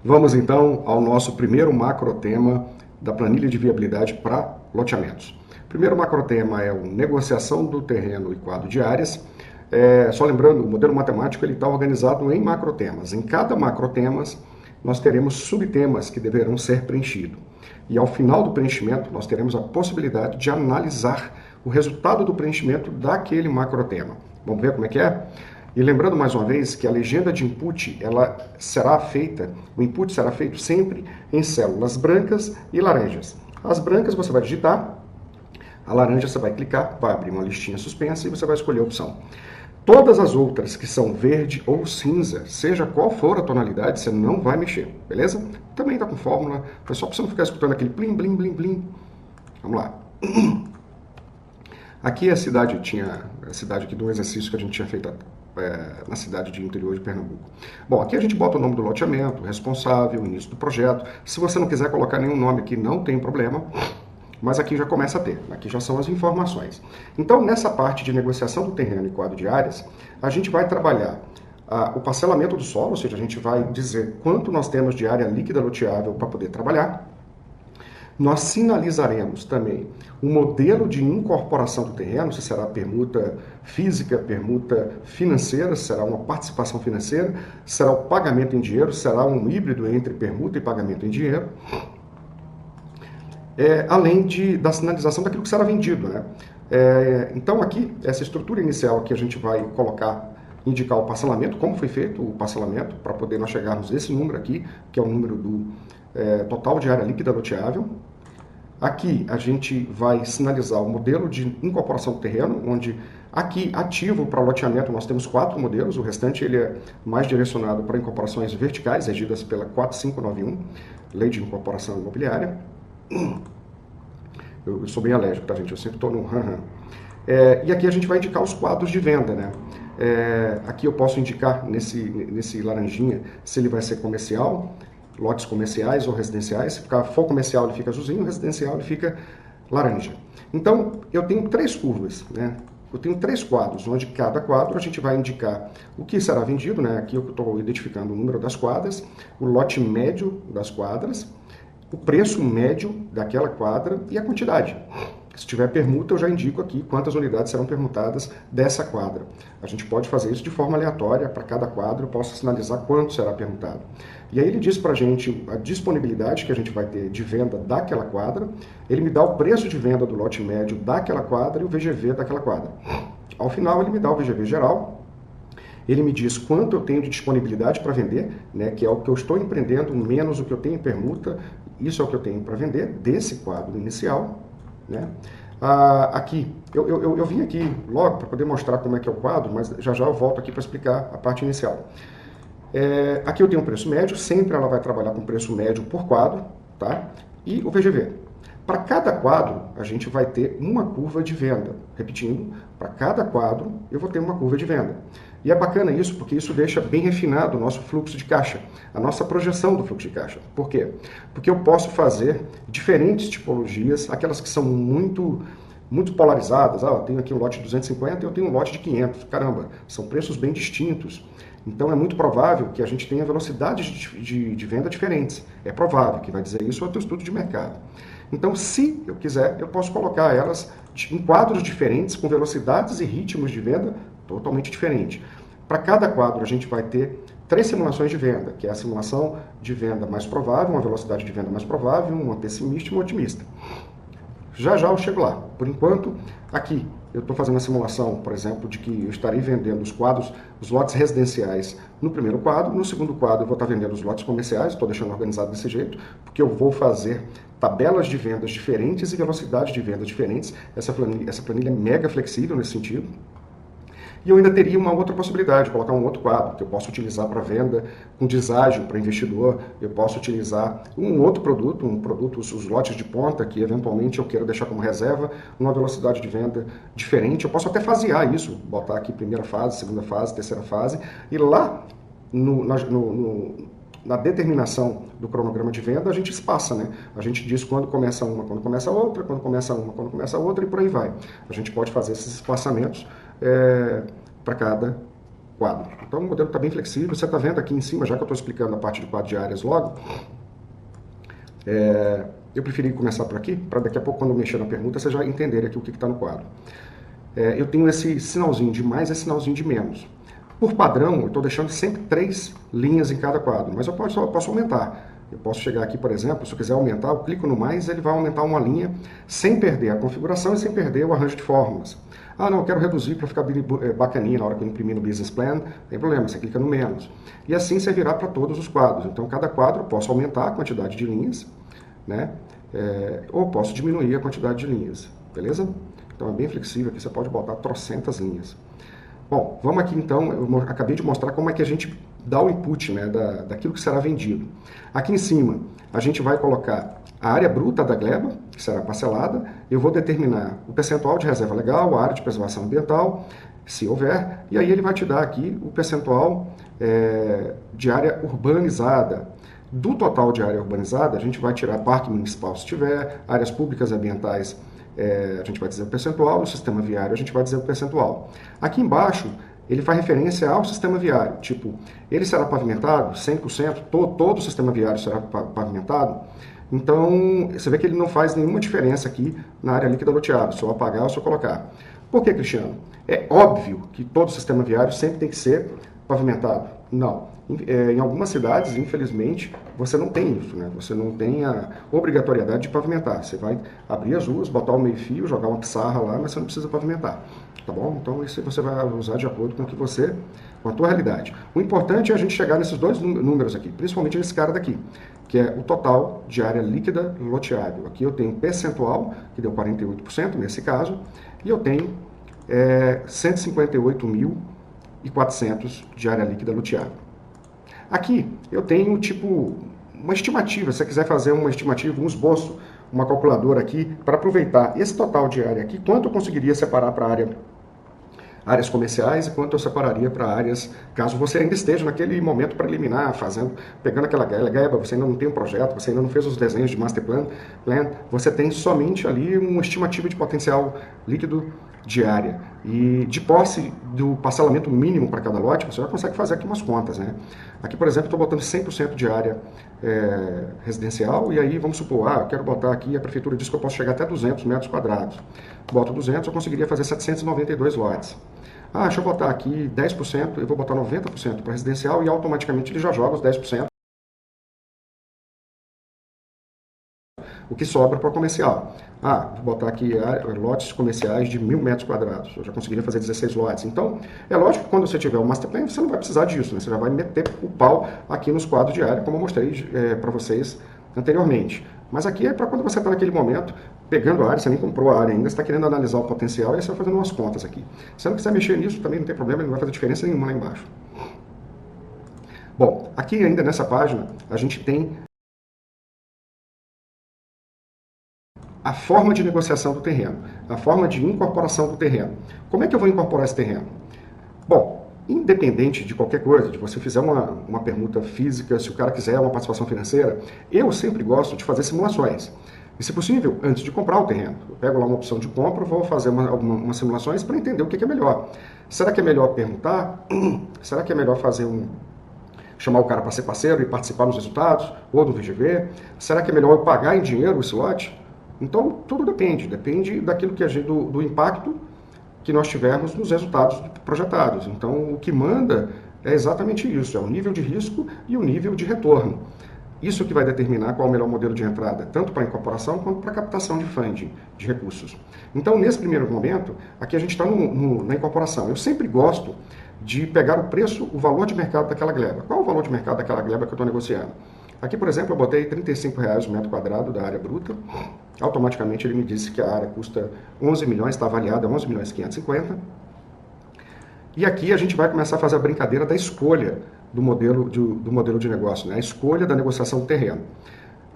Vamos então ao nosso primeiro macrotema da planilha de viabilidade para loteamentos. O primeiro macrotema é o negociação do terreno e quadro de áreas. Só lembrando, o modelo matemático está organizado em macrotemas. Em cada macrotemas, nós teremos subtemas que deverão ser preenchidos. E ao final do preenchimento, nós teremos a possibilidade de analisar o resultado do preenchimento daquele macrotema. Vamos ver como é que é? E lembrando mais uma vez que a legenda de input, o input será feito sempre em células brancas e laranjas. As brancas você vai digitar, a laranja você vai clicar, vai abrir uma listinha suspensa e você vai escolher a opção. Todas as outras que são verde ou cinza, seja qual for a tonalidade, você não vai mexer, beleza? Também está com fórmula, foi só para você não ficar escutando aquele plim, blim, blim, blim. Vamos lá. Aqui a cidade aqui do exercício que a gente tinha feito na cidade de interior de Pernambuco. Bom, aqui a gente bota o nome do loteamento, responsável, o início do projeto. Se você não quiser colocar nenhum nome aqui, não tem problema, mas aqui já começa a ter. Aqui já são as informações. Então, nessa parte de negociação do terreno e quadro de áreas, a gente vai trabalhar o parcelamento do solo, ou seja, a gente vai dizer quanto nós temos de área líquida loteável para poder trabalhar. Nós sinalizaremos também o modelo de incorporação do terreno, se será permuta física, permuta financeira, se será uma participação financeira, será o pagamento em dinheiro, será um híbrido entre permuta e pagamento em dinheiro, além da sinalização daquilo que será vendido, né? Então aqui, essa estrutura inicial que a gente vai indicar o parcelamento, como foi feito o parcelamento, para poder nós chegarmos a esse número aqui, que é o número do total de área líquida loteável. Aqui a gente vai sinalizar o modelo de incorporação do terreno, onde aqui ativo para loteamento nós temos 4 modelos, o restante ele é mais direcionado para incorporações verticais, regidas pela 4591, Lei de Incorporação Imobiliária. Eu sou bem alérgico, tá, gente? Eu sempre estou no e aqui a gente vai indicar os quadros de venda, né? Aqui eu posso indicar nesse laranjinha se ele vai ser comercial, lotes comerciais ou residenciais. Se for comercial ele fica azulzinho, residencial ele fica laranja. Então eu tenho 3 curvas, né? Eu tenho 3 quadros, onde cada quadro a gente vai indicar o que será vendido, né? Aqui eu estou identificando o número das quadras, o lote médio das quadras, o preço médio daquela quadra e a quantidade. Se tiver permuta, eu já indico aqui quantas unidades serão permutadas dessa quadra. A gente pode fazer isso de forma aleatória, para cada quadro eu posso sinalizar quanto será permutado. E aí ele diz para a gente a disponibilidade que a gente vai ter de venda daquela quadra, ele me dá o preço de venda do lote médio daquela quadra e o VGV daquela quadra. Ao final ele me dá o VGV geral, ele me diz quanto eu tenho de disponibilidade para vender, né, que é o que eu estou empreendendo, menos o que eu tenho em permuta, isso é o que eu tenho para vender desse quadro inicial, né? Aqui, eu vim aqui logo para poder mostrar como é que é o quadro, mas já eu volto aqui para explicar a parte inicial. Aqui eu tenho um preço médio, sempre ela vai trabalhar com preço médio por quadro, tá? E o VGV. Para cada quadro, a gente vai ter uma curva de venda. Repetindo, para cada quadro, eu vou ter uma curva de venda. E é bacana isso, porque isso deixa bem refinado o nosso fluxo de caixa, a nossa projeção do fluxo de caixa. Por quê? Porque eu posso fazer diferentes tipologias, aquelas que são muito polarizadas. Eu tenho aqui um lote de 250 e eu tenho um lote de 500. Caramba, são preços bem distintos. Então é muito provável que a gente tenha velocidades de venda diferentes. É provável que vai dizer isso o teu estudo de mercado. Então, se eu quiser, eu posso colocar elas em quadros diferentes, com velocidades e ritmos de venda totalmente diferentes. Para cada quadro, a gente vai ter 3 simulações de venda, que é a simulação de venda mais provável, uma velocidade de venda mais provável, uma pessimista e uma otimista. Já eu chego lá. Por enquanto, aqui eu estou fazendo a simulação, por exemplo, de que eu estarei vendendo os lotes residenciais no primeiro quadro. No segundo quadro eu vou estar vendendo os lotes comerciais, estou deixando organizado desse jeito, porque eu vou fazer tabelas de vendas diferentes e velocidades de vendas diferentes. Essa planilha é mega flexível nesse sentido. E eu ainda teria uma outra possibilidade, colocar um outro quadro, que eu posso utilizar para venda com deságio para investidor, eu posso utilizar um outro produto, os lotes de ponta, que eventualmente eu quero deixar como reserva, uma velocidade de venda diferente. Eu posso até fasear isso, botar aqui primeira fase, segunda fase, terceira fase, e lá na determinação do cronograma de venda, a gente espaça, né? A gente diz quando começa uma, quando começa a outra, quando começa uma, quando começa a outra, e por aí vai. A gente pode fazer esses espaçamentos para cada quadro. Então o modelo está bem flexível. Você está vendo aqui em cima, já que eu estou explicando a parte de quadro de áreas logo, eu preferi começar por aqui, para daqui a pouco, quando eu mexer na permuta, vocês já entenderem aqui o que está no quadro. Eu tenho esse sinalzinho de mais e sinalzinho de menos. Por padrão, eu estou deixando sempre 3 linhas em cada quadro, mas eu posso aumentar. Eu posso chegar aqui, por exemplo, se eu quiser aumentar, eu clico no mais, ele vai aumentar uma linha sem perder a configuração e sem perder o arranjo de fórmulas. Ah, não, eu quero reduzir para ficar bacaninha na hora que eu imprimir no Business Plan, não tem problema, você clica no menos. E assim servirá para todos os quadros. Então, cada quadro eu posso aumentar a quantidade de linhas, né? Ou posso diminuir a quantidade de linhas, beleza? Então é bem flexível, aqui você pode botar trocentas linhas. Bom, vamos aqui então, eu acabei de mostrar como é que a gente dá o input, né, daquilo que será vendido. Aqui em cima, a gente vai colocar a área bruta da gleba, que será parcelada, eu vou determinar o percentual de reserva legal, a área de preservação ambiental, se houver, e aí ele vai te dar aqui o percentual de área urbanizada. Do total de área urbanizada, a gente vai tirar parque municipal se tiver, áreas públicas e ambientais, a gente vai dizer o percentual, o sistema viário a gente vai dizer o percentual. Aqui embaixo, ele faz referência ao sistema viário, tipo, ele será pavimentado 100%, todo o sistema viário será pavimentado. Então, você vê que ele não faz nenhuma diferença aqui na área líquida loteável, se eu apagar ou se eu colocar. Por que, Cristiano? É óbvio que todo o sistema viário sempre tem que ser pavimentado. Não. Em algumas cidades, infelizmente, você não tem isso, né? Você não tem a obrigatoriedade de pavimentar. Você vai abrir as ruas, botar o meio-fio, jogar uma pissarra lá, mas você não precisa pavimentar, tá bom? Então isso você vai usar de acordo com o que com a tua realidade. O importante é a gente chegar nesses dois números aqui, principalmente nesse cara daqui, que é o total de área líquida loteável. Aqui eu tenho um percentual, que deu 48% nesse caso, e eu tenho 158.400 de área líquida loteável. Aqui eu tenho tipo uma estimativa, se você quiser fazer uma estimativa, um esboço, uma calculadora aqui, para aproveitar esse total de área aqui, quanto eu conseguiria separar para áreas comerciais e quanto eu separaria para áreas, caso você ainda esteja naquele momento preliminar, pegando aquela gleba, você ainda não tem um projeto, você ainda não fez os desenhos de master plan, você tem somente ali uma estimativa de potencial líquido de área. E de posse do parcelamento mínimo para cada lote, você já consegue fazer aqui umas contas, né? Aqui, por exemplo, estou botando 100% de área residencial, e aí vamos supor, eu quero botar aqui, a prefeitura diz que eu posso chegar até 200 metros quadrados. Boto 200, eu conseguiria fazer 792 lotes. Deixa eu botar aqui 10%, eu vou botar 90% para residencial e automaticamente ele já joga os 10%. O que sobra para o comercial. Vou botar aqui lotes comerciais de 1.000 metros quadrados. Eu já conseguiria fazer 16 lotes. Então, é lógico que quando você tiver o master plan, você não vai precisar disso, né? Você já vai meter o pau aqui nos quadros de área, como eu mostrei para vocês anteriormente. Mas aqui é para quando você está naquele momento, pegando a área, você nem comprou a área ainda, você está querendo analisar o potencial, e aí você vai fazendo umas contas aqui. Se você não quiser mexer nisso, também não tem problema, não vai fazer diferença nenhuma lá embaixo. Bom, aqui ainda nessa página, a gente tem a forma de negociação do terreno, a forma de incorporação do terreno. Como é que eu vou incorporar esse terreno? Bom, independente de qualquer coisa, de você fizer uma permuta física, se o cara quiser uma participação financeira, eu sempre gosto de fazer simulações. E, se possível, antes de comprar o terreno. Eu pego lá uma opção de compra, vou fazer algumas simulações para entender o que é melhor. Será que é melhor permutar? Será que é melhor chamar o cara para ser parceiro e participar dos resultados? Ou do VGV? Será que é melhor eu pagar em dinheiro esse lote? Então, tudo depende daquilo que do impacto que nós tivermos nos resultados projetados. Então, o que manda é exatamente isso, é o nível de risco e o nível de retorno. Isso que vai determinar qual é o melhor modelo de entrada, tanto para incorporação quanto para captação de funding, de recursos. Então, nesse primeiro momento, aqui a gente está na incorporação. Eu sempre gosto de pegar o preço, o valor de mercado daquela gleba. Qual é o valor de mercado daquela gleba que eu estou negociando? Aqui, por exemplo, eu botei R$ 35,00 o metro quadrado da área bruta. Automaticamente ele me disse que a área custa 11 milhões, está avaliada a 11.550.000. E aqui a gente vai começar a fazer a brincadeira da escolha do modelo de negócio, né? A escolha da negociação do terreno.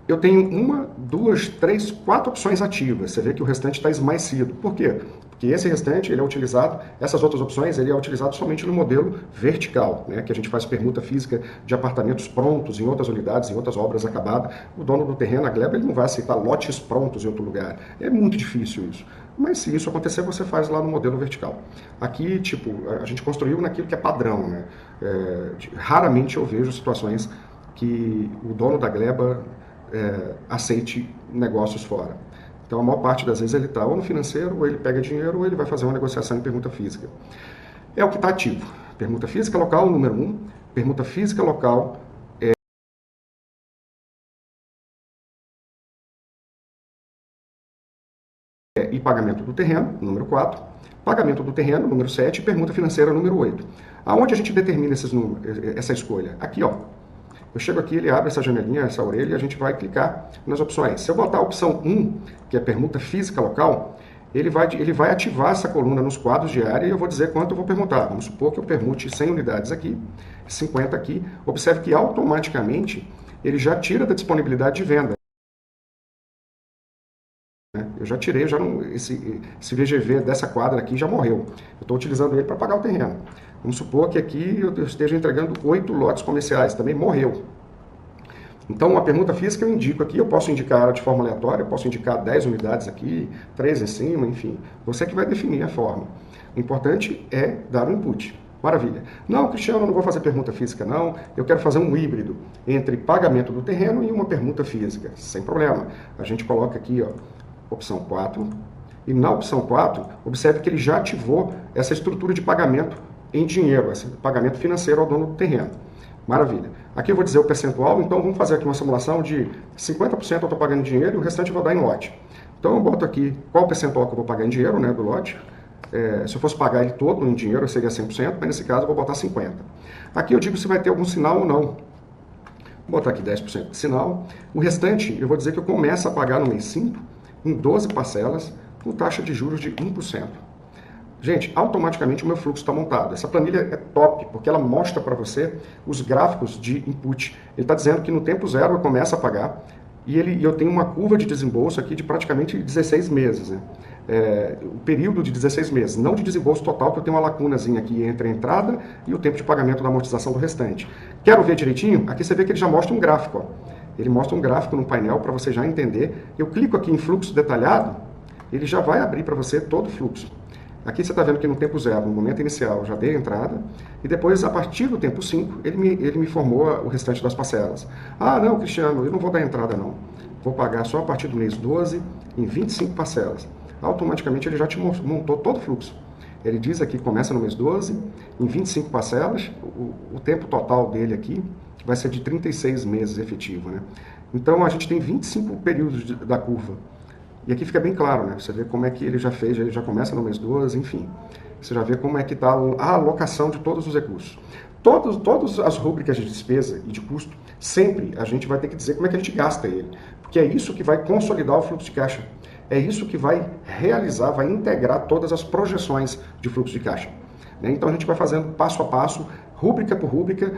Eu tenho 1, 2, 3, 4 opções ativas. Você vê que o restante está esmaecido. Por quê? Porque esse restante, ele é utilizado, essas outras opções, ele é utilizado somente no modelo vertical, né? Que a gente faz permuta física de apartamentos prontos em outras unidades, em outras obras acabadas. O dono do terreno, a gleba, ele não vai aceitar lotes prontos em outro lugar. É muito difícil isso. mas se isso acontecer, você faz lá no modelo vertical. Aqui, tipo, a gente construiu naquilo que é padrão, né? Raramente eu vejo situações que o dono da gleba aceite negócios fora. Então, a maior parte das vezes ele está ou no financeiro, ou ele pega dinheiro, ou ele vai fazer uma negociação em permuta física. É o que está ativo. Permuta física local, número 1. Permuta física local e pagamento do terreno, número 4. Pagamento do terreno, número 7. E permuta financeira, número 8. Aonde a gente determina essa escolha? Aqui, ó. Eu chego aqui, ele abre essa janelinha, essa orelha, e a gente vai clicar nas opções. Se eu botar a opção 1, que é permuta física local, ele vai ativar essa coluna nos quadros de área e eu vou dizer quanto eu vou permutar. Vamos supor que eu permute 100 unidades aqui, 50 aqui. Observe que automaticamente ele já tira da disponibilidade de venda. Eu já tirei, esse VGV dessa quadra aqui já morreu. Eu estou utilizando ele para pagar o terreno. Vamos supor que aqui eu esteja entregando 8 lotes comerciais, também morreu. Então, a permuta física eu indico aqui, eu posso indicar de forma aleatória, eu posso indicar 10 unidades aqui, 3 em cima, enfim. Você que vai definir a forma. O importante é dar o input. Maravilha. Não, Cristiano, eu não vou fazer permuta física, não. Eu quero fazer um híbrido entre pagamento do terreno e uma permuta física. Sem problema. A gente coloca aqui, ó, opção 4. E na opção 4, observe que ele já ativou essa estrutura de pagamento em dinheiro, esse pagamento financeiro ao dono do terreno. Maravilha. Aqui eu vou dizer o percentual, então vamos fazer aqui uma simulação de 50% eu estou pagando em dinheiro e o restante eu vou dar em lote. Então eu boto aqui qual o percentual que eu vou pagar em dinheiro, né, do lote. Se eu fosse pagar ele todo em dinheiro, seria 100%, mas nesse caso eu vou botar 50%. Aqui eu digo se vai ter algum sinal ou não. Vou botar aqui 10% de sinal. O restante eu vou dizer que eu começo a pagar no mês 5, em 12 parcelas, com taxa de juros de 1%. Gente, automaticamente o meu fluxo está montado. Essa planilha é top, porque ela mostra para você os gráficos de input. Ele está dizendo que no tempo zero eu começo a pagar e eu tenho uma curva de desembolso aqui de praticamente 16 meses. Né? O período de 16 meses, não de desembolso total, que eu tenho uma lacunazinha aqui entre a entrada e o tempo de pagamento da amortização do restante. Quero ver direitinho? Aqui você vê que ele já mostra um gráfico. Ó. Ele mostra um gráfico no painel para você já entender. Eu clico aqui em fluxo detalhado, ele já vai abrir para você todo o fluxo. Aqui você está vendo que no tempo zero, no momento inicial, já dei a entrada, e depois, a partir do tempo 5, ele me informou o restante das parcelas. Ah, não, Cristiano, eu não vou dar entrada não. Vou pagar só a partir do mês 12, em 25 parcelas. Automaticamente ele já te montou todo o fluxo. Ele diz aqui que começa no mês 12, em 25 parcelas, o tempo total dele aqui vai ser de 36 meses efetivo. Né? Então, a gente tem 25 períodos da curva. E aqui fica bem claro, né? Você vê como é que ele já fez, ele já começa no mês 12, enfim. Você já vê como é que está a alocação de todos os recursos. Todas as rúbricas de despesa e de custo, sempre a gente vai ter que dizer como é que a gente gasta ele. Porque é isso que vai consolidar o fluxo de caixa. É isso que vai realizar, vai integrar todas as projeções de fluxo de caixa. Né? Então a gente vai fazendo passo a passo, rúbrica por rúbrica,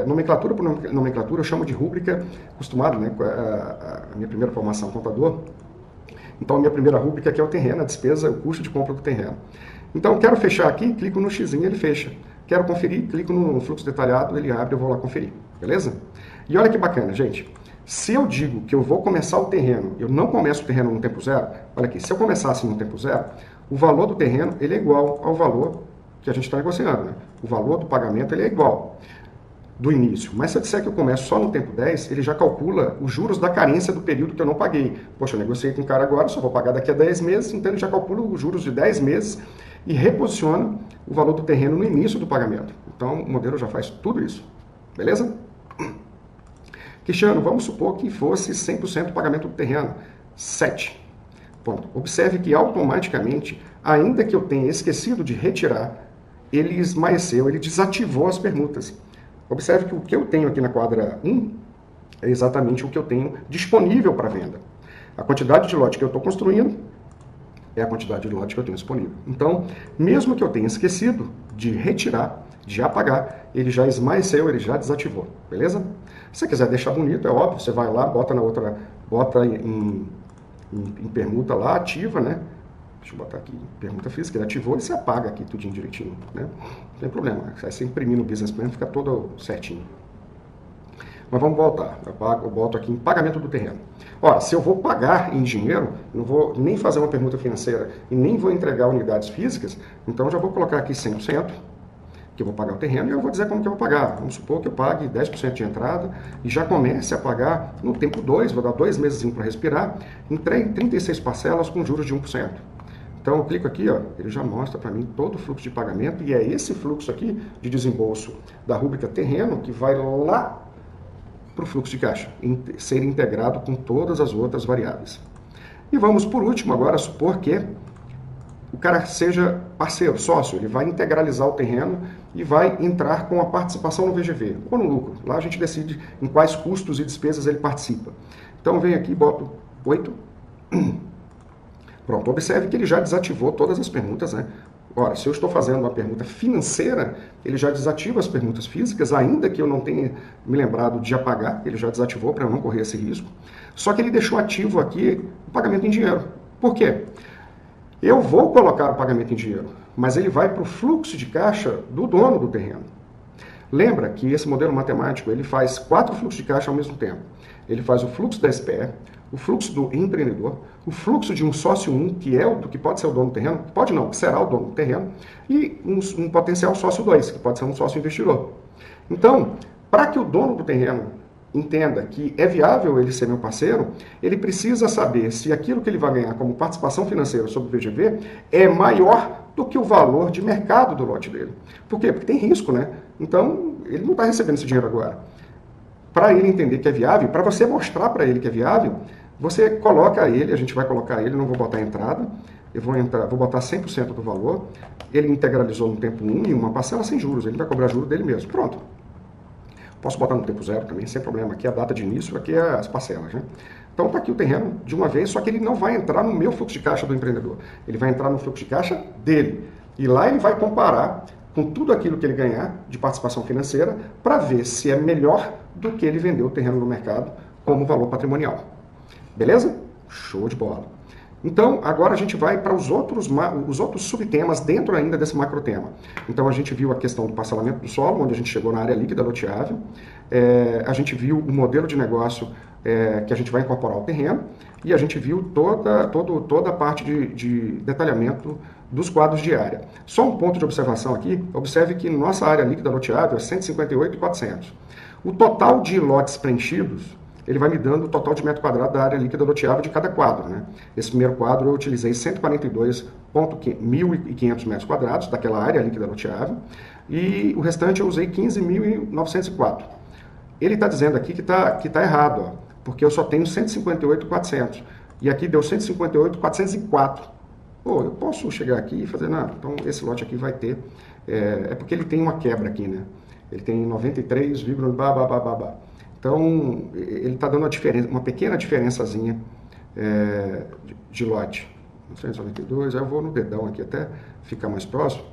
nomenclatura por nomenclatura, eu chamo de rúbrica, acostumado, né? A minha primeira formação contador. Então, a minha primeira rúbrica aqui é o terreno, a despesa, o custo de compra do terreno. Então, quero fechar aqui, clico no X, ele fecha. Quero conferir, clico no fluxo detalhado, ele abre, eu vou lá conferir. Beleza? E olha que bacana, gente. Se eu digo que eu vou começar o terreno, eu não começo o terreno no tempo zero, olha aqui, se eu começasse no tempo zero, o valor do terreno ele é igual ao valor que a gente está negociando. Né? O valor do pagamento ele é igual do início. Mas se eu disser que eu começo só no tempo 10, ele já calcula os juros da carência do período que eu não paguei. Poxa, eu negociei com o cara agora, só vou pagar daqui a 10 meses, então ele já calcula os juros de 10 meses e reposiciona o valor do terreno no início do pagamento. Então, o modelo já faz tudo isso. Beleza? Cristiano, vamos supor que fosse 100% pagamento do terreno. 7. Ponto. Observe que automaticamente, ainda que eu tenha esquecido de retirar, ele esmaeceu, ele desativou as permutas. Observe que o que eu tenho aqui na quadra 1 é exatamente o que eu tenho disponível para venda. A quantidade de lote que eu estou construindo é a quantidade de lote que eu tenho disponível. Então, mesmo que eu tenha esquecido de retirar, de apagar, ele já esmaeceu, ele já desativou, beleza? Se você quiser deixar bonito, é óbvio, você vai lá, bota na outra, bota em permuta lá, ativa, né? Deixa eu botar aqui, permuta física, ele ativou e você apaga aqui tudinho direitinho, né? Não tem problema, aí você imprimir no Business Plan, fica todo certinho. Mas vamos voltar. Eu boto aqui em pagamento do terreno. Ora, se eu vou pagar em dinheiro, não vou nem fazer uma permuta financeira e nem vou entregar unidades físicas, então eu já vou colocar aqui 100%, que eu vou pagar o terreno, e eu vou dizer como que eu vou pagar. Vamos supor que eu pague 10% de entrada e já comece a pagar no tempo 2, vou dar 2 meses para respirar, em 36 parcelas com juros de 1%. Então eu clico aqui, ó, ele já mostra para mim todo o fluxo de pagamento, e é esse fluxo aqui de desembolso da rúbrica terreno que vai lá para o fluxo de caixa, ser integrado com todas as outras variáveis. E vamos, por último, agora supor que o cara seja parceiro, sócio, ele vai integralizar o terreno e vai entrar com a participação no VGV, ou no lucro. Lá a gente decide em quais custos e despesas ele participa. Então eu venho aqui e boto 8. Pronto, observe que ele já desativou todas as permutas, né? Ora, se eu estou fazendo uma permuta financeira, ele já desativa as permutas físicas, ainda que eu não tenha me lembrado de apagar, ele já desativou para eu não correr esse risco. Só que ele deixou ativo aqui o pagamento em dinheiro. Por quê? Eu vou colocar o pagamento em dinheiro, mas ele vai para o fluxo de caixa do dono do terreno. Lembra que esse modelo matemático ele faz 4 fluxos de caixa ao mesmo tempo. Ele faz o fluxo da SPE, o fluxo do empreendedor, o fluxo de um sócio 1, que pode ser o dono do terreno, pode não, que será o dono do terreno, e um potencial sócio 2, que pode ser um sócio investidor. Então, para que o dono do terreno entenda que é viável ele ser meu parceiro, ele precisa saber se aquilo que ele vai ganhar como participação financeira sobre o VGV é maior do que o valor de mercado do lote dele. Por quê? Porque tem risco, né? Então, ele não está recebendo esse dinheiro agora. Para ele entender que é viável, para você mostrar para ele que é viável, você coloca ele, a gente vai colocar ele, não vou botar a entrada, eu vou botar 100% do valor, ele integralizou no tempo 1 e uma parcela sem juros, ele vai cobrar juros dele mesmo. Pronto. Posso botar no tempo 0 também, sem problema. Aqui é a data de início, aqui é as parcelas, né? Então está aqui o terreno de uma vez, só que ele não vai entrar no meu fluxo de caixa do empreendedor. Ele vai entrar no fluxo de caixa dele. E lá ele vai comparar com tudo aquilo que ele ganhar de participação financeira para ver se é melhor do que ele vender o terreno no mercado como valor patrimonial. Beleza? Show de bola. Então, agora a gente vai para os outros subtemas dentro ainda desse macrotema. Então, a gente viu a questão do parcelamento do solo, onde a gente chegou na área líquida loteável. A gente viu o modelo de negócio que a gente vai incorporar ao terreno. E a gente viu toda a parte de detalhamento dos quadros de área. Só um ponto de observação aqui. Observe que nossa área líquida loteável é 158.400. O total de lotes preenchidos, ele vai me dando o total de metro quadrado da área líquida loteável de cada quadro, né? Esse primeiro quadro eu utilizei 142.500 metros quadrados daquela área líquida loteável e o restante eu usei 15.904. Ele está dizendo aqui que tá errado, ó, porque eu só tenho 158.400 e aqui deu 158.404. Pô, eu posso chegar aqui e fazer, não, então esse lote aqui vai ter, é porque ele tem uma quebra aqui, né? Ele tem 93, babá. Então, ele está dando uma pequena diferençazinha de lote. 992, aí eu vou no dedão aqui até ficar mais próximo.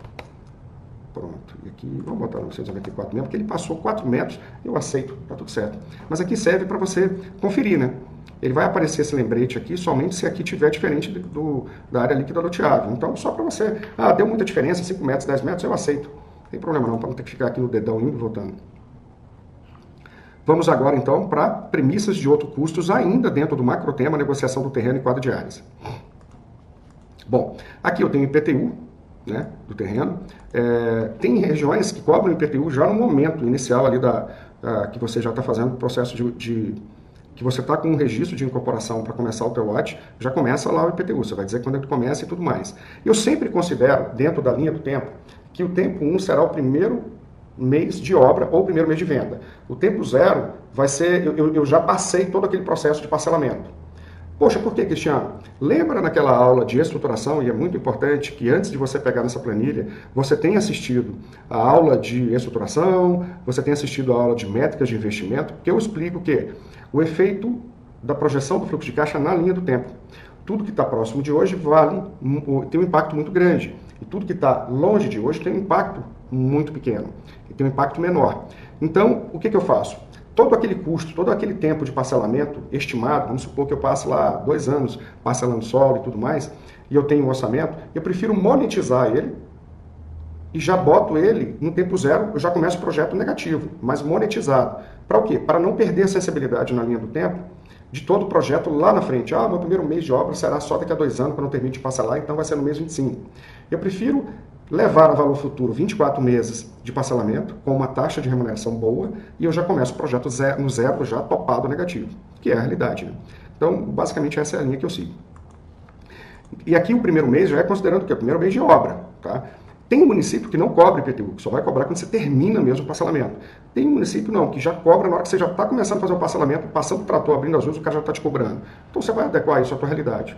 Pronto, e aqui vamos botar 994 mesmo, porque ele passou 4 metros, eu aceito, tá tudo certo. Mas aqui serve para você conferir, né? Ele vai aparecer esse lembrete aqui somente se aqui tiver diferente da área líquida loteável. Então, só para você, deu muita diferença, 5 metros, 10 metros, eu aceito. Não tem problema não, para não ter que ficar aqui no dedão indo e voltando. Vamos agora, então, para premissas de outros custos, ainda dentro do macrotema negociação do terreno e quadro de áreas. Bom, aqui eu tenho IPTU, né, do terreno. Tem regiões que cobram IPTU já no momento inicial ali que você já está fazendo o processo que você está com um registro de incorporação para começar o teu lote, já começa lá o IPTU, você vai dizer quando ele começa e tudo mais. Eu sempre considero, dentro da linha do tempo, que o tempo 1 será o primeiro mês de obra ou primeiro mês de venda. O tempo 0 vai ser, eu já passei todo aquele processo de parcelamento. Poxa, por que, Cristiano? Lembra naquela aula de estruturação, e é muito importante que antes de você pegar nessa planilha, você tenha assistido a aula de estruturação, você tenha assistido a aula de métricas de investimento, porque eu explico que o efeito da projeção do fluxo de caixa na linha do tempo. Tudo que está próximo de hoje tem um impacto muito grande. E tudo que está longe de hoje tem um impacto muito pequeno. E tem um impacto menor. Então, o que eu faço? Todo aquele custo, todo aquele tempo de parcelamento estimado, vamos supor que eu passe lá 2 anos parcelando solo e tudo mais, e eu tenho um orçamento, eu prefiro monetizar ele e já boto ele no tempo zero, eu já começo o projeto negativo, mas monetizado. Para o quê? Para não perder a sensibilidade na linha do tempo de todo o projeto lá na frente. Ah, meu primeiro mês de obra será só daqui a 2 anos, quando eu termine de passar lá, então vai ser no mês 25. Eu prefiro levar a valor futuro 24 meses de parcelamento, com uma taxa de remuneração boa, e eu já começo o projeto no zero, já topado negativo, que é a realidade, né? Então, basicamente, essa é a linha que eu sigo. E aqui o primeiro mês já é considerando o quê? O primeiro mês de obra, tá? Tem um município que não cobra IPTU, que só vai cobrar quando você termina mesmo o parcelamento. Tem um município não, que já cobra na hora que você já está começando a fazer o parcelamento, passando o trator, abrindo as luzes, o cara já está te cobrando. Então você vai adequar isso à tua realidade.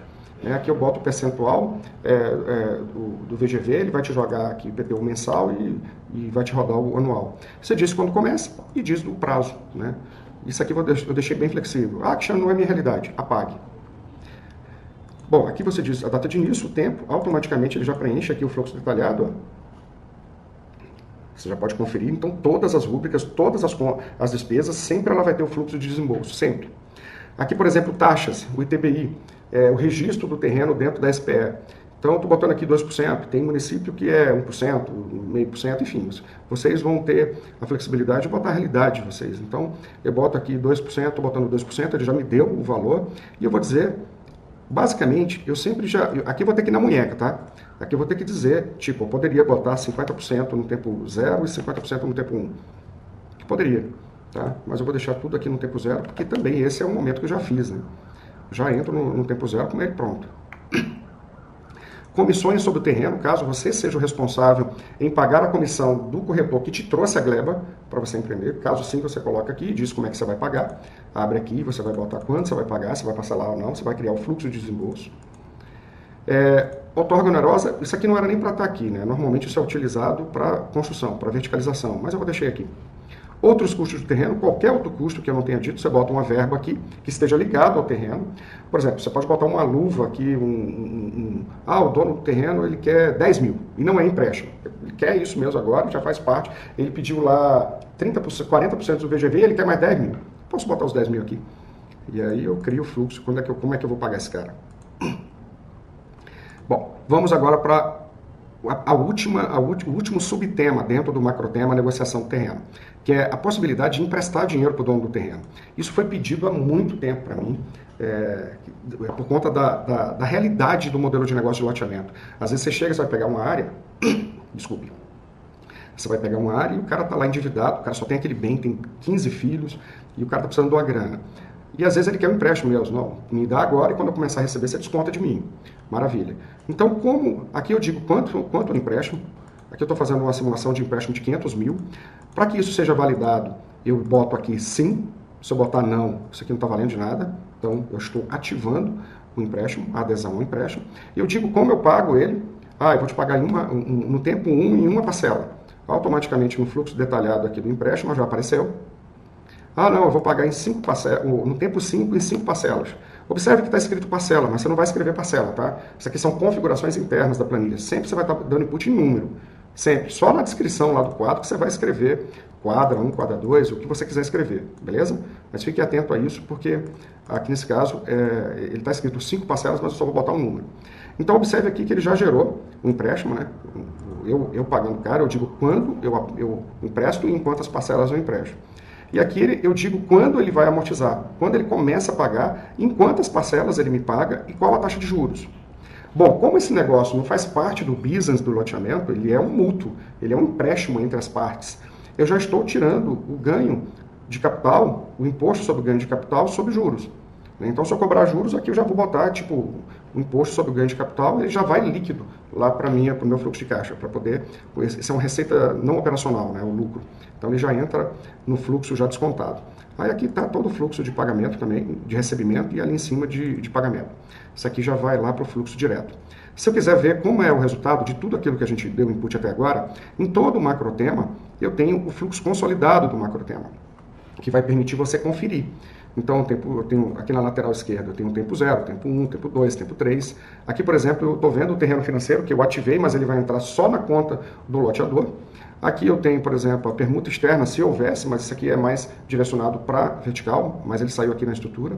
Aqui eu boto o percentual do VGV, ele vai te jogar aqui o IPTU mensal e vai te rodar o anual. Você diz quando começa e diz o prazo, né? Isso aqui eu deixei bem flexível. Ah, Cristiano, não é minha realidade, apague. Bom, aqui você diz a data de início, o tempo, automaticamente ele já preenche aqui o fluxo detalhado. Ó. Você já pode conferir, então todas as rúbricas, todas as despesas, sempre ela vai ter o fluxo de desembolso, sempre. Aqui, por exemplo, taxas, o ITBI, o registro do terreno dentro da SPE. Então, eu estou botando aqui 2%, tem município que é 1%, 0,5%, enfim. Vocês vão ter a flexibilidade de botar a realidade de vocês. Então, eu boto aqui 2%, estou botando 2%, ele já me deu o valor, e eu vou dizer... Basicamente, eu sempre já... Aqui eu vou ter que ir na munheca, tá? Aqui eu vou ter que dizer, tipo, eu poderia botar 50% no tempo 0 e 50% no tempo 1. Que poderia, tá? Mas eu vou deixar tudo aqui no tempo 0, porque também esse é um momento que eu já fiz, né? Já entro no tempo 0 com ele pronto. Comissões sobre o terreno, caso você seja o responsável em pagar a comissão do corretor que te trouxe a gleba para você empreender. Caso sim, você coloca aqui e diz como é que você vai pagar. Abre aqui, você vai botar quanto você vai pagar, se vai parcelar ou não, você vai criar o fluxo de desembolso. Outorga onerosa, isso aqui não era nem para estar aqui, né? Normalmente isso é utilizado para construção, para verticalização, mas eu vou deixar aqui. Outros custos do terreno, qualquer outro custo que eu não tenha dito, você bota uma verba aqui que esteja ligado ao terreno. Por exemplo, você pode botar uma luva aqui, o dono do terreno ele quer 10 mil e não é empréstimo. Ele quer isso mesmo agora, já faz parte. Ele pediu lá 30%, 40% do VGV e ele quer mais 10 mil. Posso botar os 10 mil aqui? E aí eu crio o fluxo, como é que eu vou pagar esse cara? Bom, vamos agora para o último subtema dentro do macrotema negociação do terreno, que é a possibilidade de emprestar dinheiro para o dono do terreno. Isso foi pedido há muito tempo para mim, por conta da realidade do modelo de negócio de loteamento. Às vezes você chega, você vai pegar uma área, desculpe, você vai pegar uma área e o cara está lá endividado, o cara só tem aquele bem, tem 15 filhos e o cara está precisando de uma grana. E às vezes ele quer um empréstimo mesmo. Não, me dá agora e quando eu começar a receber, você desconta de mim. Maravilha. Então, aqui eu digo quanto é o empréstimo. Aqui eu estou fazendo uma simulação de empréstimo de 500 mil. Para que isso seja validado, eu boto aqui sim. Se eu botar não, isso aqui não está valendo de nada. Então, eu estou ativando o empréstimo, a adesão ao empréstimo. E eu digo como eu pago ele. Eu vou te pagar no tempo 1 em uma parcela. Automaticamente, no fluxo detalhado aqui do empréstimo, já apareceu. Não, eu vou pagar no tempo 5 em 5 parcelas. Observe que está escrito parcela, mas você não vai escrever parcela, tá? Isso aqui são configurações internas da planilha. Sempre você vai estar dando input em número. Sempre. Só na descrição lá do quadro que você vai escrever quadra 1, quadra 2, o que você quiser escrever, beleza? Mas fique atento a isso, porque aqui nesse caso ele está escrito 5 parcelas, mas eu só vou botar um número. Então observe aqui que ele já gerou um empréstimo, né? Eu pagando o cara, eu digo quando eu empresto e em quantas parcelas eu empresto. E aqui eu digo quando ele vai amortizar, quando ele começa a pagar, em quantas parcelas ele me paga e qual a taxa de juros. Bom, como esse negócio não faz parte do business do loteamento, ele é um mútuo, ele é um empréstimo entre as partes. Eu já estou tirando o ganho de capital, o imposto sobre o ganho de capital sobre juros. Então, se eu cobrar juros, aqui eu já vou botar, o imposto sobre o ganho de capital, ele já vai líquido lá para o meu fluxo de caixa, para poder... Isso é uma receita não operacional, né, o lucro. Então, ele já entra no fluxo já descontado. Aí aqui está todo o fluxo de pagamento também, de recebimento, e ali em cima de pagamento. Isso aqui já vai lá para o fluxo direto. Se eu quiser ver como é o resultado de tudo aquilo que a gente deu input até agora, em todo o macrotema, eu tenho o fluxo consolidado do macrotema, que vai permitir você conferir. Então, eu tenho aqui na lateral esquerda, eu tenho tempo 0, tempo 1, tempo 2, tempo 3. Aqui, por exemplo, eu estou vendo o terreno financeiro, que eu ativei, mas ele vai entrar só na conta do loteador. Aqui eu tenho, por exemplo, a permuta externa, se houvesse, mas isso aqui é mais direcionado para vertical, mas ele saiu aqui na estrutura.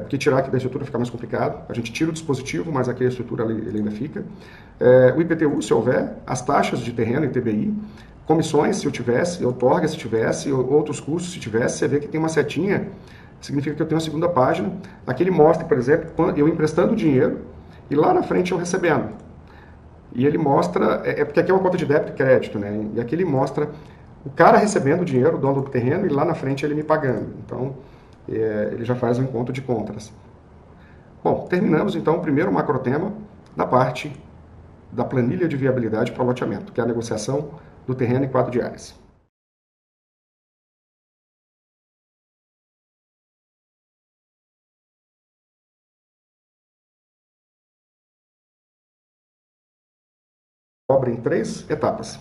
porque tirar aqui da estrutura fica mais complicado. A gente tira o dispositivo, mas aqui a estrutura ele ainda fica. O IPTU, se houver, as taxas de terreno e TBI, comissões, se eu tivesse, outorga, se tivesse, outros custos, se tivesse, você vê que tem uma setinha, significa que eu tenho a segunda página. Aqui ele mostra, por exemplo, eu emprestando dinheiro e lá na frente eu recebendo. E ele mostra, porque aqui é uma conta de débito e crédito, né? E aqui ele mostra o cara recebendo o dinheiro, o dono do terreno, e lá na frente ele me pagando. Então, ele já faz um encontro de contras. Bom, terminamos então o primeiro macrotema da parte da planilha de viabilidade para loteamento, que é a negociação do terreno em 4 diárias. Obra em 3 etapas,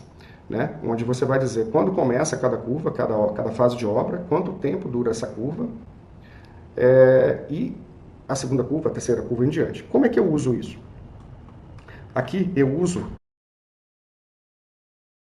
né? Onde você vai dizer quando começa cada curva, cada fase de obra, quanto tempo dura essa curva, e a segunda curva, a terceira curva em diante. Como é que eu uso isso? Aqui eu uso